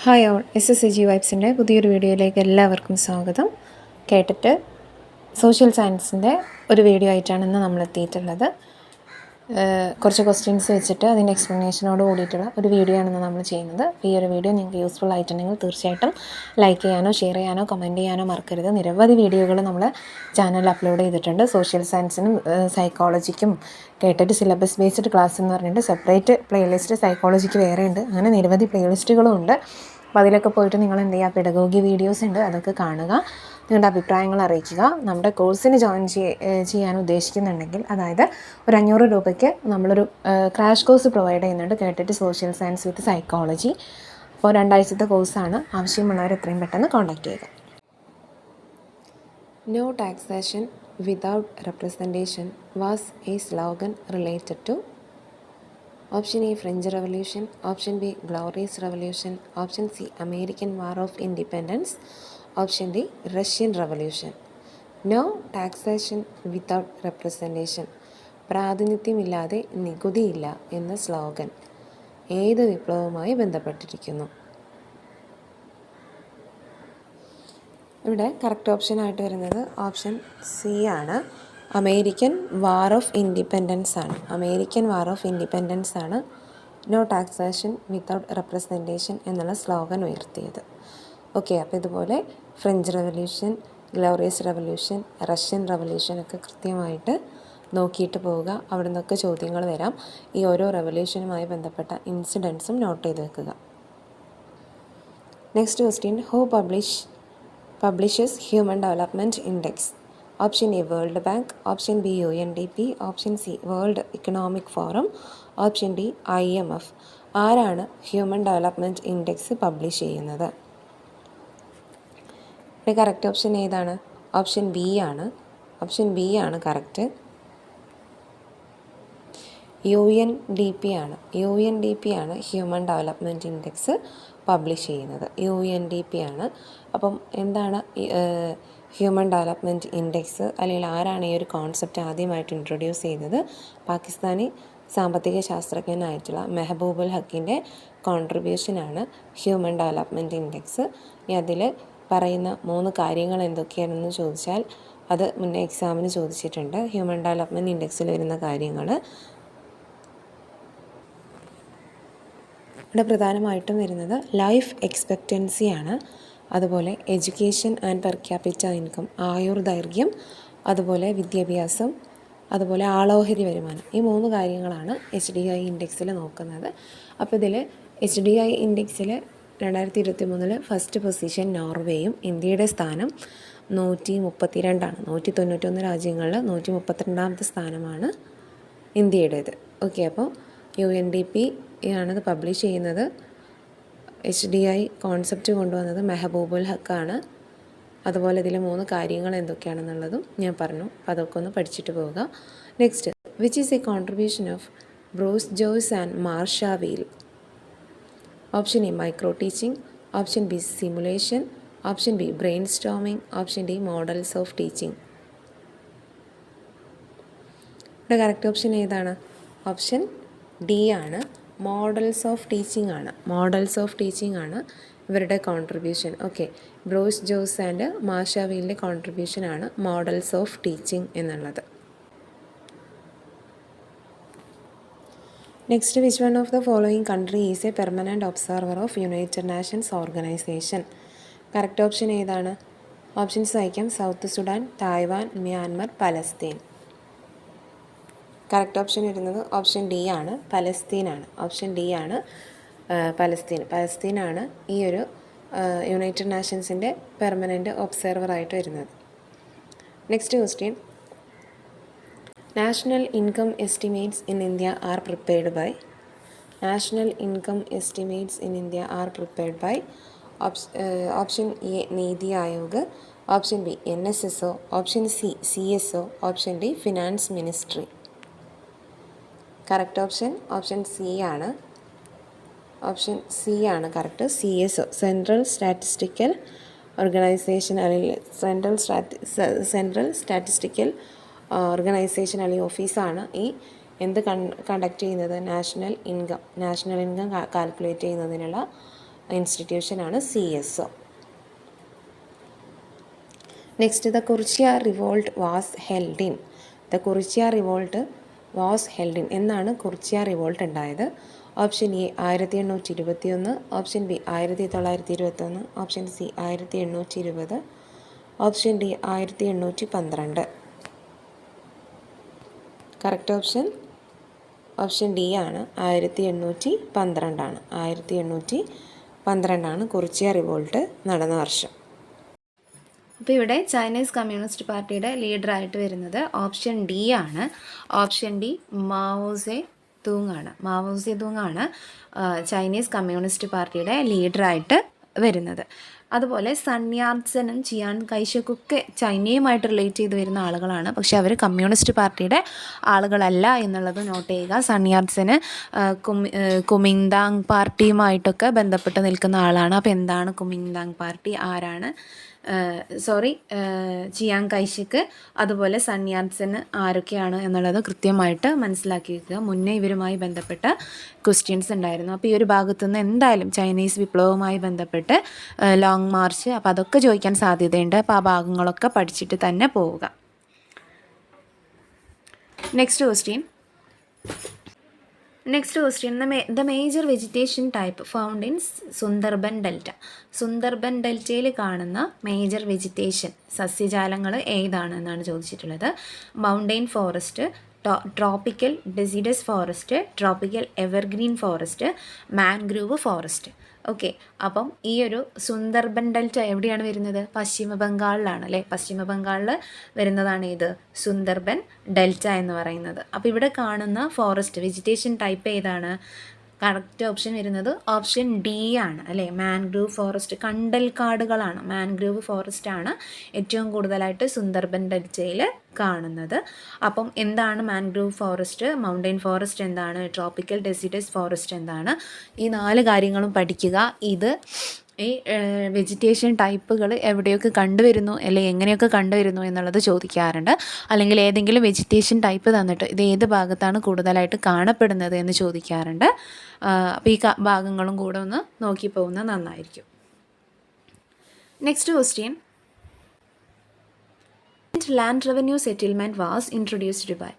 Hi all SSAG വൈബ്സിൻ്റെ പുതിയൊരു വീഡിയോയിലേക്ക് എല്ലാവർക്കും സ്വാഗതം. കേട്ടിട്ട് സോഷ്യൽ സയൻസിൻ്റെ ഒരു വീഡിയോ ആയിട്ടാണ് ഇന്ന് നമ്മൾ എത്തിയിട്ടുള്ളത്. കുറച്ച് ക്വസ്റ്റ്യൻസ് വെച്ചിട്ട് അതിൻ്റെ എക്സ്പ്ലനേഷനോട് കൂടിയിട്ടുള്ള ഒരു വീഡിയോ ആണെന്ന് നമ്മൾ ചെയ്യുന്നത്. ഈ ഒരു വീഡിയോ നിങ്ങൾക്ക് യൂസ്ഫുൾ ആയിട്ടുണ്ടെങ്കിൽ തീർച്ചയായിട്ടും ലൈക്ക് ചെയ്യാനോ ഷെയർ ചെയ്യാനോ കമൻറ്റ് ചെയ്യാനോ മറക്കരുത്. നിരവധി വീഡിയോകൾ നമ്മൾ ചാനലിൽ അപ്ലോഡ് ചെയ്തിട്ടുണ്ട്. സോഷ്യൽ സയൻസിനും സൈക്കോളജിക്കും കേട്ടിട്ട് സിലബസ് ബേസ്ഡ് ക്ലാസ് എന്ന് പറഞ്ഞിട്ട് സെപ്പറേറ്റ് പ്ലേലിസ്റ്റ്, സൈക്കോളജിക്ക് വേറെ ഉണ്ട്. അങ്ങനെ നിരവധി പ്ലേലിസ്റ്റുകളും ഉണ്ട്. അപ്പോൾ അതിലൊക്കെ പോയിട്ട് നിങ്ങൾ എന്ത് ചെയ്യുക, പെഡഗോഗി വീഡിയോസ് ഉണ്ട്, അതൊക്കെ കാണുക, നിങ്ങളുടെ അഭിപ്രായങ്ങൾ അറിയിക്കുക. നമ്മുടെ കോഴ്സിന് ജോയിൻ ചെയ്യാൻ ഉദ്ദേശിക്കുന്നുണ്ടെങ്കിൽ, അതായത് ഒരു 500 രൂപയ്ക്ക് നമ്മളൊരു ക്രാഷ് കോഴ്സ് പ്രൊവൈഡ് ചെയ്യുന്നുണ്ട്, കേട്ടിട്ട് സോഷ്യൽ സയൻസ് വിത്ത് സൈക്കോളജി. അപ്പോൾ 2 ആഴ്ചത്തെ കോഴ്സാണ്. ആവശ്യമുള്ളവർ എത്രയും പെട്ടെന്ന് കോൺടാക്ട് ചെയ്യുക. No taxation without representation was a slogan related to option A French revolution, option B glorious revolution, option C American war of independence, option D Russian revolution. No taxation without representation, പ്രാതിനിധ്യമില്ലാതെ നികുതിയില്ല എന്ന slogan ഏത് വിപ്ലവവുമായി ബന്ധപ്പെട്ടിരിക്കുന്നു? ഇവിടെ correct ഓപ്ഷനായിട്ട് വരുന്നത് option C ആണ്. അമേരിക്കൻ വാർ ഓഫ് ഇൻഡിപെൻഡൻസ് ആണ്. അമേരിക്കൻ വാർ ഓഫ് ഇൻഡിപെൻഡൻസ് ആണ് നോ ടാക്സേഷൻ വിത്തൗട്ട് റെപ്രസെൻറ്റേഷൻ എന്നുള്ള സ്ലോഗൻ ഉയർത്തിയത്. ഓക്കെ, അപ്പോൾ ഇതുപോലെ French revolution, glorious revolution, Russian revolution ഒക്കെ കൃത്യമായിട്ട് നോക്കിയിട്ട് പോവുക. അവിടെ നിന്നൊക്കെ ചോദ്യങ്ങൾ വരാം. ഈ ഓരോ റവല്യൂഷനുമായി ബന്ധപ്പെട്ട ഇൻസിഡൻസും നോട്ട് ചെയ്ത് വെക്കുക. Next question, who publishes Human Development Index? Option A World Bank, Option B UNDP, Option C World Economic Forum, Option D IMF. ആരാണ് ഹ്യൂമൻ ഡെവലപ്മെൻറ്റ് ഇൻഡെക്സ് പബ്ലിഷ് ചെയ്യുന്നത്? ഇവിടെ കറക്റ്റ് ഓപ്ഷൻ ഏതാണ്? ഓപ്ഷൻ ബി ആണ്. Option B ആണ് correct. UNDP ആണ്. UNDP ആണ് human development index publish ചെയ്യുന്നത്. UNDP ആണ്. അപ്പം എന്താണ് ഹ്യൂമൻ ഡെവലപ്മെൻറ്റ് ഇൻഡെക്സ്, അല്ലെങ്കിൽ ആരാണ് ഈ ഒരു കോൺസെപ്റ്റ് ആദ്യമായിട്ട് ഇൻട്രൊഡ്യൂസ് ചെയ്തത്? പാകിസ്ഥാനി സാമ്പത്തിക ശാസ്ത്രജ്ഞനായിട്ടുള്ള മെഹബൂബുൽ ഹക്കിൻ്റെ കോൺട്രിബ്യൂഷനാണ് ഹ്യൂമൻ ഡെവലപ്മെൻറ്റ് ഇൻഡെക്സ്. അതിൽ പറയുന്ന 3 കാര്യങ്ങൾ എന്തൊക്കെയാണെന്ന് ചോദിച്ചാൽ അത് മുന്നേ എക്സാമിന് ചോദിച്ചിട്ടുണ്ട്. ഹ്യൂമൻ ഡെവലപ്മെൻറ്റ് ഇൻഡെക്സിൽ വരുന്ന കാര്യങ്ങൾ ഇവിടെ പ്രധാനമായിട്ടും വരുന്നത് ലൈഫ് എക്സ്പെക്റ്റൻസിയാണ്, അതുപോലെ education and per capita income, ആയുർദൈർഘ്യം, അതുപോലെ വിദ്യാഭ്യാസം, അതുപോലെ ആളോഹരി വരുമാനം. ഈ 3 കാര്യങ്ങളാണ് HDI ഇൻഡെക്സിൽ നോക്കുന്നത്. അപ്പോൾ ഇതിൽ HDI ഇൻഡെക്സിൽ 2023 ഫസ്റ്റ് പൊസിഷൻ നോർവേയും ഇന്ത്യയുടെ സ്ഥാനം 132ആണ്. 191 രാജ്യങ്ങളിൽ 132ാമത്തെ സ്ഥാനമാണ് ഇന്ത്യയുടേത്. ഓക്കെ, അപ്പോൾ UNDP ആണത് പബ്ലിഷ് ചെയ്യുന്നത്. HDI കോൺസെപ്റ്റ് കൊണ്ടുവന്നത് മെഹബൂബുൽ ഹക്കാണ്. അതുപോലെ ഇതിൽ 3 കാര്യങ്ങൾ എന്തൊക്കെയാണെന്നുള്ളതും ഞാൻ പറഞ്ഞു. അപ്പോൾ അതൊക്കെ ഒന്ന് പഠിച്ചിട്ട് പോവുക. Next, which is a contribution of Bruce Joyce and Marsha Weil? Option A micro teaching, option B simulation, option B brainstorming, option D models of teaching. ഇവിടെ കറക്റ്റ് ഓപ്ഷൻ ഏതാണ്? ഓപ്ഷൻ ഡി ആണ്. Models of teaching ആണ്. Models of teaching ആണ് ഇവരുടെ contribution. Okay, Bruce Jose and Marsha വീലിൻ്റെ contribution ആണ് models of teaching എന്നുള്ളത്. Next, which one of the following country is a permanent observer of United Nations organisation? Correct option ഏതാണ്? Options വായിക്കാം. South Sudan, Taiwan, Myanmar, Palestine. Correct option വരുന്നത് option D ആണ്, പലസ്തീനാണ്. Option D ആണ് പലസ്തീനാണ് ഈ ഒരു United നേഷൻസിൻ്റെ permanent ഒബ്സർവറായിട്ട് വരുന്നത്. Next question, national income estimates in India are prepared by? National income estimates in India are prepared by? Option A NITI Aayog, option B NSSO, option C CSO, option D finance ministry. Correct option option C ആണ്. Option C ആണ് correct. CSO, central statistical organisation, അല്ലെങ്കിൽ central statistical organisation അല്ലെങ്കിൽ ഓഫീസാണ് ഈ conduct ചെയ്യുന്നത്? National income calculate ചെയ്യുന്നതിനുള്ള ഇൻസ്റ്റിറ്റ്യൂഷനാണ് CSO. Next, the Kurichya revolt was held in. The Kurichya revolt was held in. എന്നാണ് കുറിച്യ റിവോൾട്ട് ഉണ്ടായത്? Option A 1821, option B 1921, option C 1820, option D 1812. Correct option D ആണ്, 1812 ആണ്. 1812 കുറിച്യ റിവോൾട്ട് നടന്ന വർഷം. അപ്പോൾ ഇവിടെ ചൈനീസ് കമ്മ്യൂണിസ്റ്റ് പാർട്ടിയുടെ ലീഡറായിട്ട് വരുന്നത് ഓപ്ഷൻ ഡി ആണ്. ഓപ്ഷൻ ഡി മാവോസെ തൂങ്ങാണ് ചൈനീസ് കമ്മ്യൂണിസ്റ്റ് പാർട്ടിയുടെ ലീഡറായിട്ട് വരുന്നത്. അതുപോലെ സൺയാത്സനും ചിയാൻ കൈഷക്കൊക്കെ ചൈനയുമായിട്ട് റിലേറ്റ് ചെയ്ത് വരുന്ന ആളുകളാണ്. പക്ഷെ അവർ കമ്മ്യൂണിസ്റ്റ് പാർട്ടിയുടെ ആളുകളല്ല എന്നുള്ളത് നോട്ട് ചെയ്യുക. സൺയാത്സന് കുമിങ്താങ് പാർട്ടിയുമായിട്ടൊക്കെ ബന്ധപ്പെട്ട് നിൽക്കുന്ന ആളാണ്. അപ്പോൾ എന്താണ് കുമിങ്താങ് പാർട്ടി? ആരാണ്? ചിയാങ് കൈഷക്ക് അതുപോലെ സൺയാത്സന് ആരൊക്കെയാണ് എന്നുള്ളത് കൃത്യമായിട്ട് മനസ്സിലാക്കി വെക്കുക. മുന്നേ ഇവരുമായി ബന്ധപ്പെട്ട ക്വസ്റ്റ്യൻസ് ഉണ്ടായിരുന്നു. അപ്പോൾ ഈ ഒരു ഭാഗത്തുനിന്ന് എന്തായാലും ചൈനീസ് വിപ്ലവവുമായി ബന്ധപ്പെട്ട് ലോങ് മാർച്ച്, അപ്പോൾ അതൊക്കെ ചോദിക്കാൻ സാധ്യതയുണ്ട്. അപ്പോൾ ആ ഭാഗങ്ങളൊക്കെ പഠിച്ചിട്ട് തന്നെ പോവുക. Next question, the major vegetation type found in Sundarban delta. Sundarban ഡെൽറ്റയിൽ കാണുന്ന മേജർ വെജിറ്റേഷൻ സസ്യജാലങ്ങൾ ഏതാണ് എന്നാണ് ചോദിച്ചിട്ടുള്ളത്. Mountain forest, tropical deciduous forest, tropical evergreen forest, mangrove forest. Okay, അപ്പം ഈ ഒരു സുന്ദർബൻ ഡെൽറ്റ എവിടെയാണ് വരുന്നത്? പശ്ചിമ ബംഗാളിലാണ് അല്ലേ? പശ്ചിമ ബംഗാളിൽ വരുന്നതാണ് ഇത് സുന്ദർബൻ ഡെൽറ്റ എന്ന് പറയുന്നത്. അപ്പോൾ ഇവിടെ കാണുന്ന ഫോറസ്റ്റ് വെജിറ്റേഷൻ ടൈപ്പ് ഏതാണ്? കറക്റ്റ് ഓപ്ഷൻ വരുന്നത് ഓപ്ഷൻ ഡി ആണ് അല്ലേ? മാൻഗ്രൂവ് ഫോറസ്റ്റ്, കണ്ടൽ കാടുകളാണ്. മാൻഗ്രൂവ് ഫോറസ്റ്റ് ആണ് ഏറ്റവും കൂടുതലായിട്ട് സുന്ദർബൻ ഡെൽറ്റയിൽ കാണുന്നത്. അപ്പം എന്താണ് മാൻഗ്രൂവ് ഫോറസ്റ്റ്, മൗണ്ടെയിൻ ഫോറസ്റ്റ് എന്താണ്, ട്രോപ്പിക്കൽ ഡെസിഡസ് ഫോറസ്റ്റ് എന്താണ്? ഈ 4 കാര്യങ്ങളും പഠിക്കുക. ഇത് ഈ വെജിറ്റേഷൻ ടൈപ്പുകൾ എവിടെയൊക്കെ കണ്ടുവരുന്നു അല്ലെങ്കിൽ എങ്ങനെയൊക്കെ കണ്ടുവരുന്നു എന്നുള്ളത് ചോദിക്കാറുണ്ട്. അല്ലെങ്കിൽ ഏതെങ്കിലും വെജിറ്റേഷൻ ടൈപ്പ് തന്നിട്ട് ഇത് ഏത് ഭാഗത്താണ് കൂടുതലായിട്ട് കാണപ്പെടുന്നത് എന്ന് ചോദിക്കാറുണ്ട്. അപ്പോൾ ഈ ഭാഗങ്ങളും കൂടെ ഒന്ന് നോക്കി പോകുന്നത് നന്നായിരിക്കും. Next question, land revenue settlement was introduced by.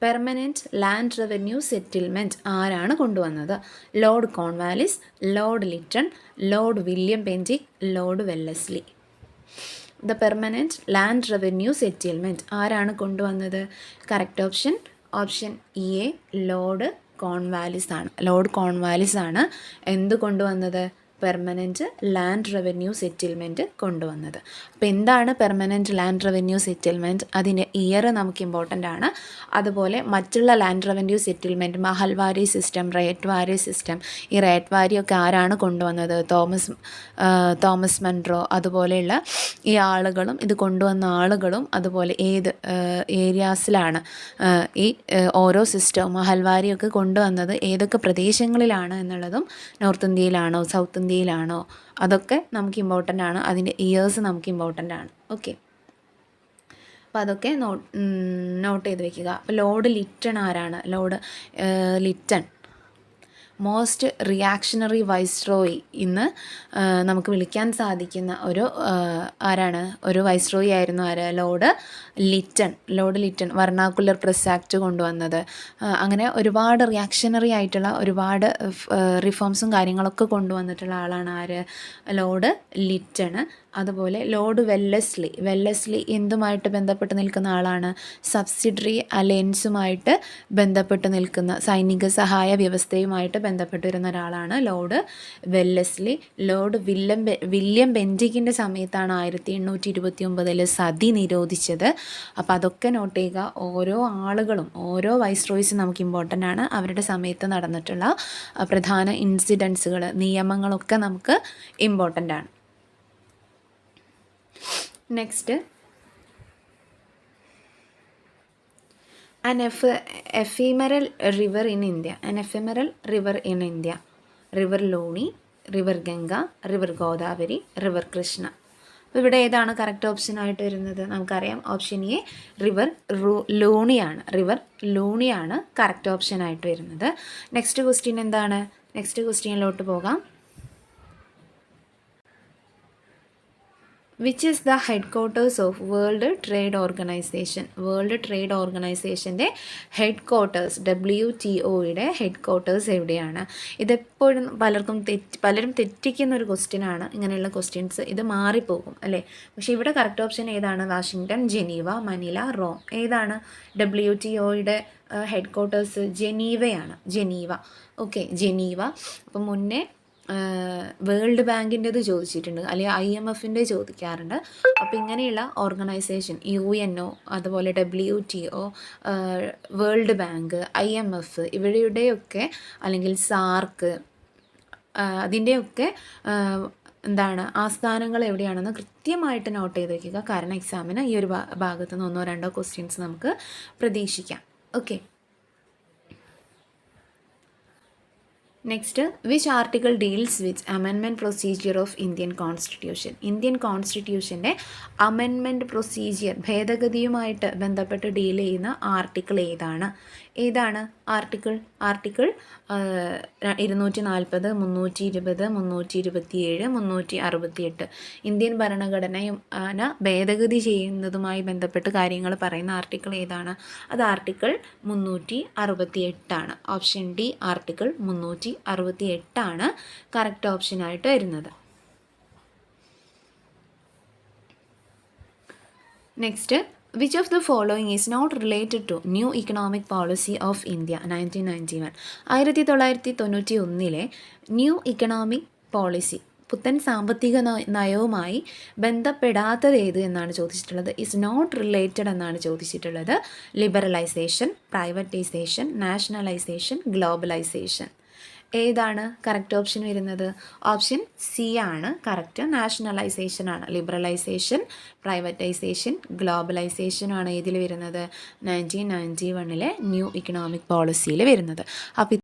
Permanent land revenue settlement ആരാണ് കൊണ്ടുവന്നത്? Lord Cornwallis, Lord Lytton, Lord William Bentinck, Lord Wellesley. The permanent land revenue settlement ആരാണ് കൊണ്ടുവന്നത്? Correct option A Lord Cornwallis ആണ്. Lord Cornwallis ആണ് എന്ത് കൊണ്ടുവന്നത്? Permanent land revenue settlement കൊണ്ടുവന്നത്. അപ്പോൾ എന്താണ് പെർമനൻറ്റ് ലാൻഡ് റവന്യൂ സെറ്റിൽമെൻറ്റ്? അതിൻ്റെ ഇയർ നമുക്ക് ഇമ്പോർട്ടൻ്റ് ആണ്. അതുപോലെ മറ്റുള്ള land revenue settlement, Mahalwari system, rate വാരി സിസ്റ്റം, ഈ റേറ്റ് വാരിയൊക്കെ ആരാണ് കൊണ്ടുവന്നത്? തോമസ് മൺറോ അതുപോലെയുള്ള ഈ ആളുകളും ഇത് കൊണ്ടുവന്ന ആളുകളും അതുപോലെ ഏത് ഏരിയാസിലാണ് ഈ ഓരോ സിസ്റ്റവും മഹൽവാരിയൊക്കെ കൊണ്ടുവന്നത്, ഏതൊക്കെ പ്രദേശങ്ങളിലാണ് എന്നുള്ളതും, നോർത്ത് ഇന്ത്യയിലാണോ സൗത്ത് ഇന്ത്യയിലാണോ, അതൊക്കെ നമുക്ക് ഇമ്പോർട്ടൻ്റ് ആണ്. അതിൻ്റെ ഇയേഴ്സ് നമുക്ക് ഇമ്പോർട്ടൻ്റ് ആണ്. ഓക്കെ, അപ്പോൾ അതൊക്കെ നോട്ട് ചെയ്ത് വെക്കുക. അപ്പോൾ ലോർഡ് ലിറ്റൺ ആരാണ്? Lord Liton most reactionary viceroy ഇന്ന് നമുക്ക് വിളിക്കാൻ സാധിക്കുന്ന ഒരു ആരാണ്? ഒരു വൈസ്രോയി ആയിരുന്നു ആര്? Lord Liton vernacular press act കൊണ്ടുവന്നത്. അങ്ങനെ ഒരുപാട് റിയാക്ഷണറി ആയിട്ടുള്ള ഒരുപാട് റിഫോംസും കാര്യങ്ങളൊക്കെ കൊണ്ടുവന്നിട്ടുള്ള ആളാണ് ആര്? ലോർഡ് ലിറ്റൺ. അതുപോലെ ലോർഡ് വെല്ലസ്ലി എന്തുമായിട്ട് ബന്ധപ്പെട്ട് നിൽക്കുന്ന ആളാണ്? സബ്സിഡറി അലയൻസുമായിട്ട് ബന്ധപ്പെട്ട് നിൽക്കുന്ന, സൈനിക സഹായ വ്യവസ്ഥയുമായിട്ട് ബന്ധപ്പെട്ട് വരുന്ന ഒരാളാണ് ലോർഡ് വെല്ലസ്ലി. ലോർഡ് വില്യം ബെൻറ്റിക്കിൻ്റെ സമയത്താണ് 1829 സതി നിരോധിച്ചത്. അപ്പോൾ അതൊക്കെ നോട്ട് ചെയ്യുക. ഓരോ ആളുകളും ഓരോ വൈസ്രോയ്സും നമുക്ക് ഇമ്പോർട്ടൻ്റ് ആണ്. അവരുടെ സമയത്ത് നടന്നിട്ടുള്ള പ്രധാന ഇൻസിഡൻസുകൾ, നിയമങ്ങളൊക്കെ നമുക്ക് ഇമ്പോർട്ടൻ്റ് ആണ്. Next, an ephemeral river in India. River Luni, river Ganga, river Godavari, river Krishna. അപ്പോൾ ഇവിടെ ഏതാണ് കറക്റ്റ് ഓപ്ഷൻ ആയിട്ട് വരുന്നത്? നമുക്കറിയാം ഓപ്ഷൻ എ റിവർ ലൂണിയാണ് കറക്റ്റ് ഓപ്ഷൻ ആയിട്ട് വരുന്നത്. നെക്സ്റ്റ് ക്വസ്റ്റ്യൻ എന്താണ്? നെക്സ്റ്റ് ക്വസ്റ്റ്യനിലോട്ട് പോകാം. Which is the headquarters of world trade organisation? World trade ഓർഗനൈസേഷൻ്റെ ഹെഡ് ക്വാർട്ടേഴ്സ്, WTOയുടെ ഹെഡ് ക്വാർട്ടേഴ്സ് എവിടെയാണ്? ഇതെപ്പോഴും പലരും തെറ്റിക്കുന്ന ഒരു ക്വസ്റ്റ്യനാണ്. ഇങ്ങനെയുള്ള ക്വസ്റ്റ്യൻസ് ഇത് മാറിപ്പോകും അല്ലേ? പക്ഷേ ഇവിടെ കറക്റ്റ് ഓപ്ഷൻ ഏതാണ്? Washington, Geneva, Manila, Rome. ഏതാണ് WTOയുടെ ഹെഡ് ക്വാർട്ടേഴ്സ്? ജനീവയാണ്. ജനീവ. Okay, Geneva. അപ്പം മുന്നേ വേൾഡ് ബാങ്കിൻ്റെത് ചോദിച്ചിട്ടുണ്ട്, അല്ലെങ്കിൽ IMFൻ്റെ ചോദിക്കാറുണ്ട്. അപ്പോൾ ഇങ്ങനെയുള്ള ഓർഗനൈസേഷൻ UNO, അതുപോലെ WTO, വേൾഡ് ബാങ്ക്, IMF ഇവരുടെയൊക്കെ, അല്ലെങ്കിൽ സാർക്ക്, അതിൻ്റെയൊക്കെ എന്താണ് ആസ്ഥാനങ്ങൾ എവിടെയാണെന്ന് കൃത്യമായിട്ട് നോട്ട് ചെയ്ത് വയ്ക്കുക. കാരണം എക്സാമിന് ഈ ഒരു ഭാഗത്ത് നിന്ന് 1-2 ക്വസ്റ്റ്യൻസ് നമുക്ക് പ്രതീക്ഷിക്കാം. Okay, next, which article deals with amendment procedure of Indian constitution? Indian കോൺസ്റ്റിറ്റ്യൂഷൻ്റെ അമെൻമെൻറ്റ് പ്രൊസീജിയർ, ഭേദഗതിയുമായിട്ട് ബന്ധപ്പെട്ട് ഡീൽ ചെയ്യുന്ന ആർട്ടിക്കിൾ ഏതാണ്? ആർട്ടിക്കിൾ 240, 320, 327, 368. ഇന്ത്യൻ ഭരണഘടനയും ഭേദഗതി ചെയ്യുന്നതുമായി ബന്ധപ്പെട്ട് കാര്യങ്ങൾ പറയുന്ന ആർട്ടിക്കിൾ ഏതാണ്? അത് ആർട്ടിക്കിൾ 368 ആണ്. ഓപ്ഷൻ ഡി, ആർട്ടിക്കിൾ 368 കറക്റ്റ് ഓപ്ഷനായിട്ട് വരുന്നത്. Next, which of the following is not related to new economic policy of India 1991? 1991 new economic policy, പുത്തൻ സാമ്പത്തിക നയവുമായി ബന്ധപ്പെടാത്തത് ഏത് എന്നാണ് ചോദിച്ചിട്ടുള്ളത്. ഇസ് നോട്ട് റിലേറ്റഡ് എന്നാണ് ചോദിച്ചിട്ടുള്ളത്. Liberalisation, privatisation, nationalisation, globalisation. ഏതാണ് കറക്റ്റ് ഓപ്ഷൻ വരുന്നത്? ഓപ്ഷൻ സി ആണ് കറക്റ്റ്. നാഷണലൈസേഷൻ ആണ്. ലിബറലൈസേഷൻ, പ്രൈവറ്റൈസേഷൻ, ഗ്ലോബലൈസേഷനാണ് ഏതിൽ വരുന്നത്? 1991 ന്യൂ ഇക്കണോമിക് പോളിസിയിൽ വരുന്നത്. അപ്പോൾ